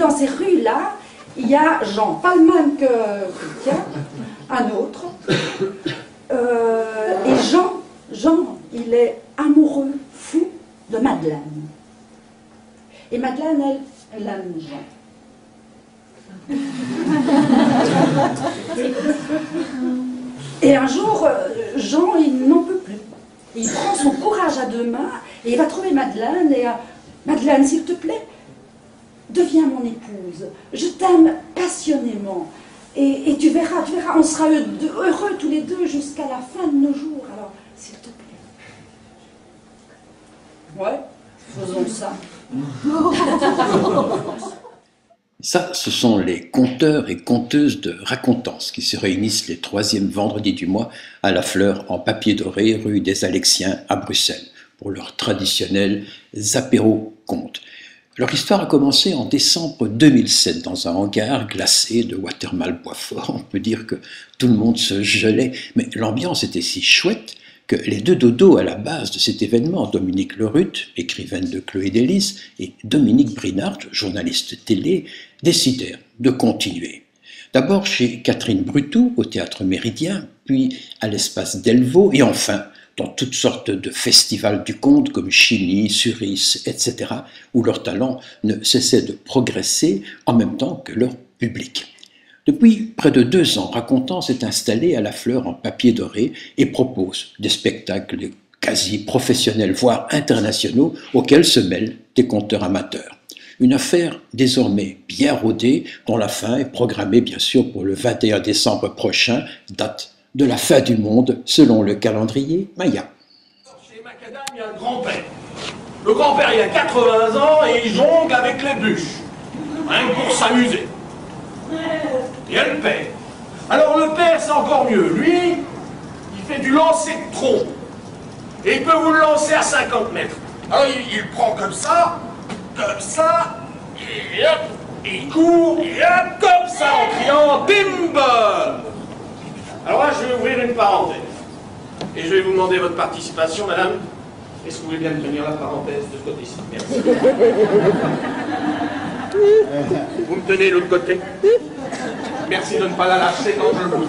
dans ces rues-là, il y a Jean, pas le même que Chrétien, un autre. Et Jean, il est amoureux, fou de Madeleine. Et Madeleine, elle aime Jean. Et un jour, Jean, il n'en peut plus. Il prend son courage à deux mains et il va trouver Madeleine et Madeleine, s'il te plaît, deviens mon épouse. Je t'aime passionnément. Et tu verras, on sera heureux tous les deux jusqu'à la fin de nos jours. Alors, s'il te plaît. Ouais, faisons ça. Ça, ce sont les conteurs et conteuses de Racontance qui se réunissent les 3e vendredis du mois à la Fleur en papier doré, rue des Alexiens à Bruxelles, pour leurs traditionnels apéros-contes. Leur histoire a commencé en décembre 2007 dans un hangar glacé de Watermal-Boisfort. On peut dire que tout le monde se gelait, mais l'ambiance était si chouette que les deux dodos à la base de cet événement, Dominique Lerut, écrivaine de Chloé Délices, et Dominique Brinard, journaliste télé, décidèrent de continuer. D'abord chez Catherine Brutou, au Théâtre Méridien, puis à l'Espace Delvaux, et enfin dans toutes sortes de festivals du conte comme Chigny, Suris, etc., où leur talent ne cessait de progresser en même temps que leur public. Depuis près de 2 ans, Racontance est installé à la Fleur en papier doré et propose des spectacles quasi professionnels, voire internationaux, auxquels se mêlent des conteurs amateurs. Une affaire désormais bien rodée, dont la fin est programmée bien sûr pour le 21 décembre prochain, date de la fin du monde selon le calendrier Maya. Chez Macadam, il y a un grand-père. Le grand-père, il a 80 ans et il jongle avec les bûches. Rien que pour s'amuser. Il y a le père. Alors le père, c'est encore mieux. Lui, il fait du lancer de tronc. Et il peut vous le lancer à 50 mètres. Alors il prend comme ça, et hop, il court, et hop, comme ça, en criant bim bam. Alors là, je vais ouvrir une parenthèse. Et je vais vous demander votre participation, madame. Est-ce que vous voulez bien me tenir la parenthèse de ce côté-ci? Merci. Vous me tenez de l'autre côté? Merci de ne pas la lâcher quand je le bouge.